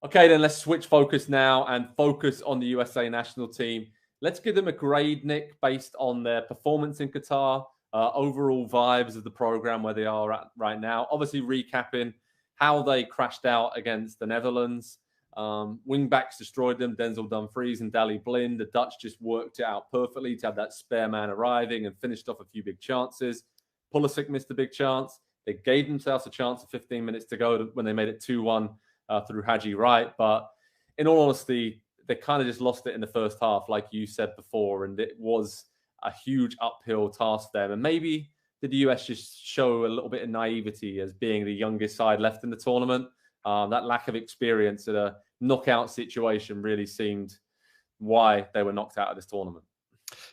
Okay, then let's switch focus now and focus on the USA national team. Let's give them a grade, Nick, based on their performance in Qatar, overall vibes of the program where they are at right now. Obviously, recapping how they crashed out against the Netherlands. Wingbacks destroyed them, Denzel Dumfries and Daley Blind. The Dutch just worked it out perfectly to have that spare man arriving and finished off a few big chances. Pulisic missed a big chance. They gave themselves a chance with 15 minutes to go when they made it 2-1 through Haji Wright. But in all honesty, they kind of just lost it in the first half, like you said before, and it was a huge uphill task for them. And maybe did the US just show a little bit of naivety as being the youngest side left in the tournament? That lack of experience at a knockout situation really seemed why they were knocked out of this tournament.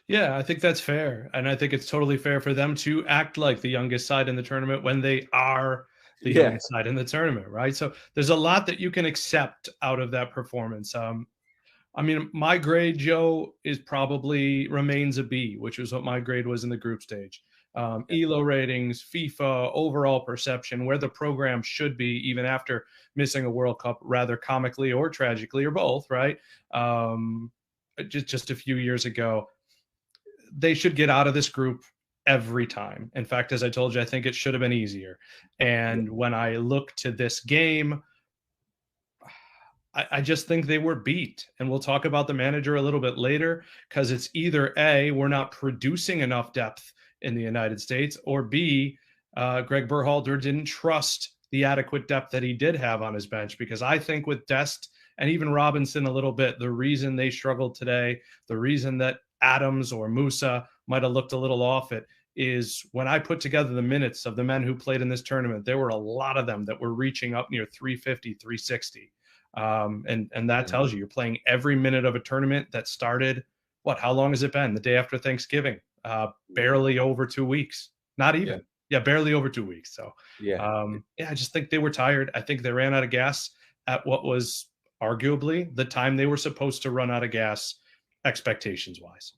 Yeah, I think that's fair. And I think it's totally fair for them to act like the youngest side in the tournament when they are the youngest side in the tournament, right? So there's a lot that you can accept out of that performance. I mean, my grade, Joe, is probably remains a B, which is what my grade was in the group stage. ELO ratings, FIFA, overall perception, where the program should be, even after missing a World Cup, rather comically or tragically, or both, right? Just a few years ago, they should get out of this group every time. In fact, as I told you, I think it should have been easier. And when I look to this game, I just think they were beat. And we'll talk about the manager a little bit later, because it's either A, we're not producing enough depth in the United States, or B, Greg Berhalter didn't trust the adequate depth that he did have on his bench. Because I think with Dest and even Robinson a little bit, the reason they struggled today, the reason that Adams or Musa might have looked a little off it, is when I put together the minutes of the men who played in this tournament, there were a lot of them that were reaching up near 350, 360. And that tells you you're playing every minute of a tournament that started, how long has it been? The day after Thanksgiving, barely over 2 weeks, not even. Yeah, barely over 2 weeks. So, I just think they were tired. I think they ran out of gas at what was arguably the time they were supposed to run out of gas, expectations wise.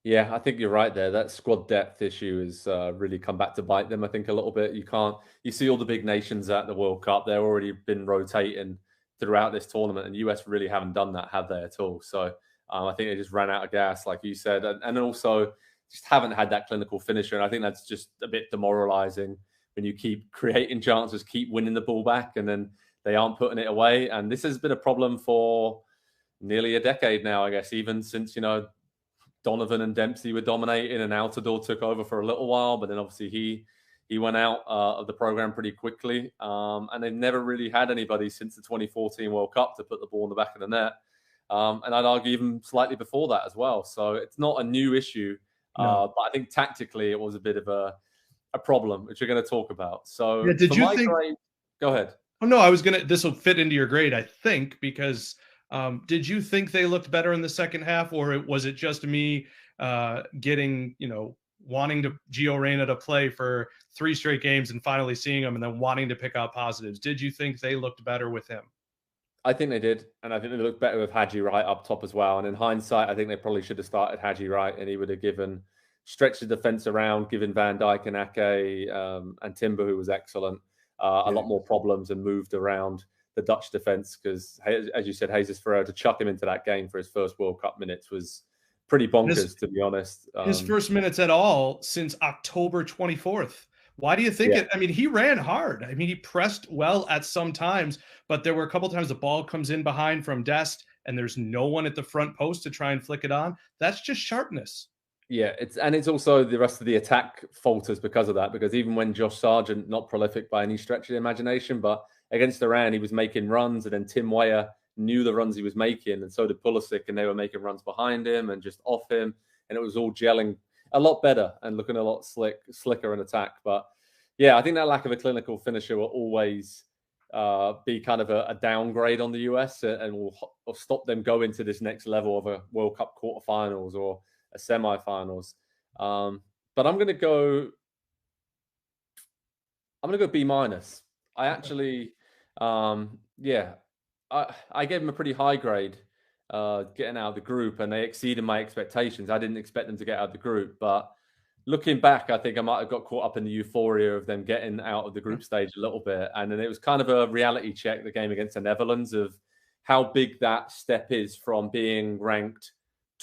Yeah, I think you're right there. That squad depth issue has really come back to bite them, I think, a little bit. You see all the big nations at the World Cup, they've already been rotating throughout this tournament, and US really haven't done that, have they, at all? So I think they just ran out of gas, like you said, and also just haven't had that clinical finisher. And I think that's just a bit demoralizing when you keep creating chances, keep winning the ball back, and then they aren't putting it away. And this has been a problem for nearly a decade now, I guess, even since, Donovan and Dempsey were dominating and Altidore took over for a little while, but then obviously he went out of the program pretty quickly. And they've never really had anybody since the 2014 World Cup to put the ball in the back of the net. And I'd argue even slightly before that as well. So it's not a new issue, but I think tactically it was a bit of a problem, which we're going to talk about. So did you think? Grade, go ahead. Oh, no, this will fit into your grade, I think, because did you think they looked better in the second half, or was it just me getting, wanting Gio Reyna to play for 3 straight games and finally seeing him and then wanting to pick out positives? Did you think they looked better with him? I think they did, and I think they looked better with Haji Wright up top as well. And in hindsight, I think they probably should have started Haji Wright, and he would have stretched the defense around, given Van Dijk and Ake and Timber, who was excellent, a lot more problems, and moved around the Dutch defense, because, as you said, Jesus Ferreira, to chuck him into that game for his first World Cup minutes was pretty bonkers, to be honest. His first minutes at all since October 24th. Why do you think it? I mean, he ran hard. I mean, he pressed well at some times, but there were a couple times the ball comes in behind from Dest and there's no one at the front post to try and flick it on. That's just sharpness. Yeah, it's also the rest of the attack falters because of that, because even when Josh Sargent, not prolific by any stretch of the imagination, but against Iran, he was making runs, and then Tim Weah knew the runs he was making, and so did Pulisic, and they were making runs behind him and just off him, and it was all gelling a lot better and looking a lot slicker in attack. But yeah, I think that lack of a clinical finisher will always be kind of a downgrade on the US, and will stop them going to this next level of a World Cup quarterfinals or a semi-finals. But I'm going to go B-. I actually, I gave them a pretty high grade getting out of the group, and they exceeded my expectations. I didn't expect them to get out of the group, but looking back, I think I might have got caught up in the euphoria of them getting out of the group stage a little bit. And then it was kind of a reality check, the game against the Netherlands, of how big that step is from being ranked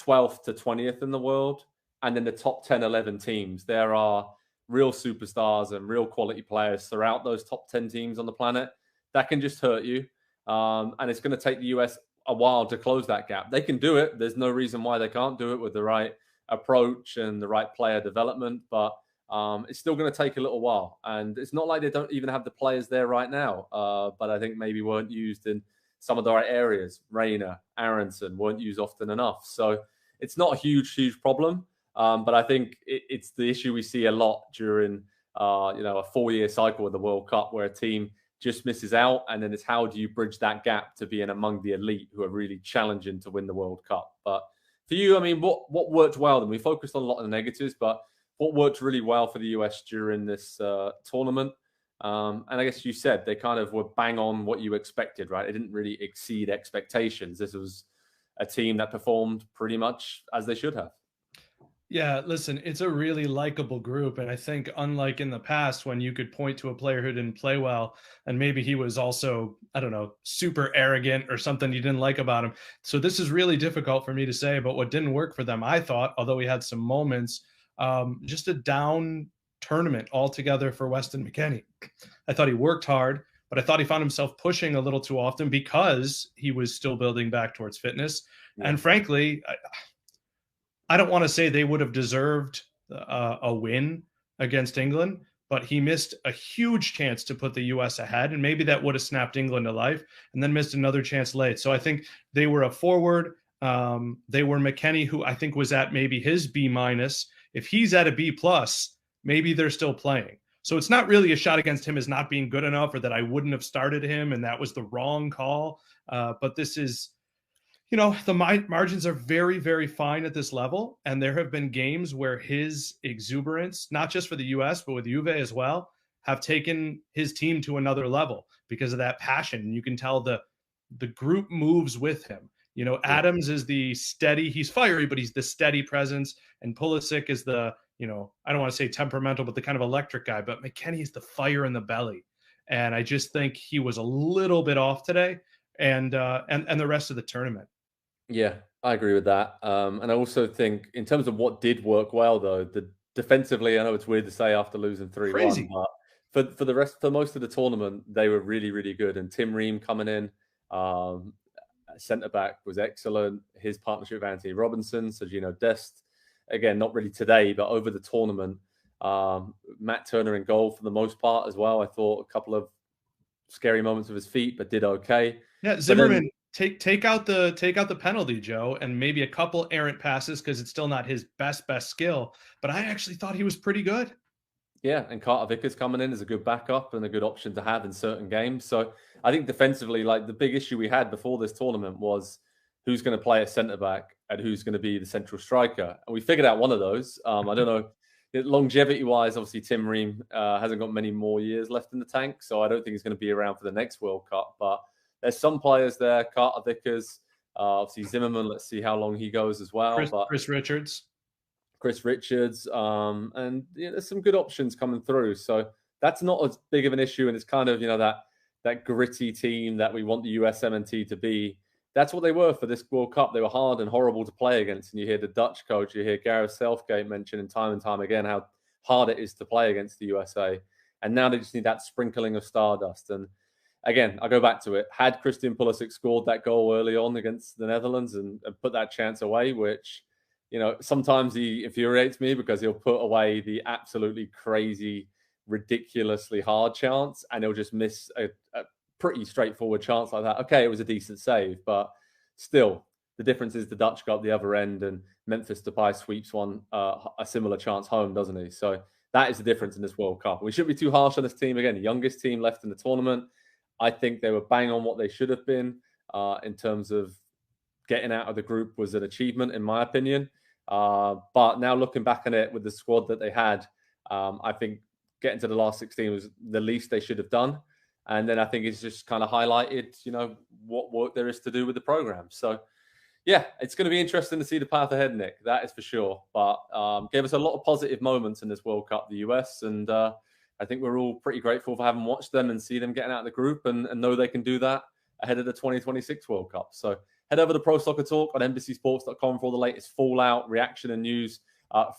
12th to 20th in the world, and then the top 10, 11 teams. There are real superstars and real quality players throughout those top 10 teams on the planet. That can just hurt you. And it's going to take the US a while to close that gap. They can do it. There's no reason why they can't do it with the right approach and the right player development, but it's still going to take a little while. And it's not like they don't even have the players there right now, but I think maybe weren't used in some of the right areas. Rayner, Aronson weren't used often enough. So it's not a huge problem. But I think it's the issue we see a lot during, a 4-year cycle of the World Cup where a team just misses out. And then it's how do you bridge that gap to being among the elite who are really challenging to win the World Cup. But for you, I mean, what worked well? And we focused on a lot of the negatives, but what worked really well for the US during this tournament? And I guess you said they kind of were bang on what you expected, right? It didn't really exceed expectations. This was a team that performed pretty much as they should have. Yeah, listen, it's a really likable group. And I think unlike in the past when you could point to a player who didn't play well, and maybe he was also, I don't know, super arrogant or something you didn't like about him. So this is really difficult for me to say about what didn't work for them. I thought, although we had some moments, just a down tournament altogether for Weston McKennie. I thought he worked hard, but I thought he found himself pushing a little too often because he was still building back towards fitness. Yeah. And frankly, I don't want to say they would have deserved a win against England, but he missed a huge chance to put the U.S. ahead, and maybe that would have snapped England to life, and then missed another chance late. So I think they were a forward. They were McKennie, who I think was at maybe his B-. If he's at a B+, maybe they're still playing. So it's not really a shot against him as not being good enough or that I wouldn't have started him and that was the wrong call. But this is, the margins are very, very fine at this level. And there have been games where his exuberance, not just for the U.S., but with Juve as well, have taken his team to another level because of that passion. And you can tell the group moves with him. Adams is the steady, he's fiery, but he's the steady presence. And Pulisic is the, I don't want to say temperamental, but the kind of electric guy. But McKennie is the fire in the belly. And I just think he was a little bit off today and the rest of the tournament. Yeah, I agree with that. And I also think in terms of what did work well, though, defensively, I know it's weird to say after losing 3-1, but for most of the tournament, they were really, really good. And Tim Ream coming in, centre-back was excellent. His partnership with Anthony Robinson, Sergino Dest, again, not really today, but over the tournament. Matt Turner in goal for the most part as well. I thought a couple of scary moments with his feet, but did okay. Yeah, Zimmerman, take out the penalty, Joe, and maybe a couple errant passes because it's still not his best skill. But I actually thought he was pretty good. Yeah, and Carter Vickers coming in is a good backup and a good option to have in certain games. So I think defensively, like the big issue we had before this tournament was who's going to play at centre-back and who's going to be the central striker. And we figured out one of those. I don't know. Longevity-wise, obviously, Tim Ream hasn't got many more years left in the tank, so I don't think he's going to be around for the next World Cup. But there's some players there, Carter Vickers, obviously Zimmerman. Let's see how long he goes as well. Chris Richards. And there's some good options coming through. So that's not as big of an issue, and it's kind of that gritty team that we want the USMNT to be. That's what they were for this World Cup. They were hard and horrible to play against. And you hear the Dutch coach, you hear Gareth Southgate mentioning time and time again how hard it is to play against the USA. And now they just need that sprinkling of stardust. And again, I go back to it. Had Christian Pulisic scored that goal early on against the Netherlands and put that chance away, which, sometimes he infuriates me because he'll put away the absolutely crazy, ridiculously hard chance and he'll just miss a pretty straightforward chance like that. Okay, it was a decent save, but still, the difference is the Dutch got the other end and Memphis Depay sweeps one a similar chance home, doesn't he? So that is the difference in this World Cup. We shouldn't be too harsh on this team. Again, the youngest team left in the tournament. I think they were bang on what they should have been in terms of getting out of the group was an achievement, in my opinion. But now looking back on it with the squad that they had, I think getting to the last 16 was the least they should have done. And then I think it's just kind of highlighted, what work there is to do with the program. So, yeah, it's going to be interesting to see the path ahead, Nick. That is for sure. But gave us a lot of positive moments in this World Cup, the US. And I think we're all pretty grateful for having watched them and see them getting out of the group and know they can do that. ahead of the 2026 World Cup. So head over to Pro Soccer Talk on NBCSports.com for all the latest fallout, reaction, and news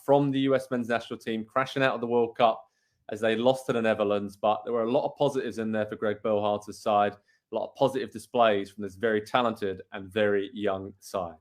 from the US men's national team crashing out of the World Cup as they lost to the Netherlands. But there were a lot of positives in there for Greg Berhalter's side, a lot of positive displays from this very talented and very young side.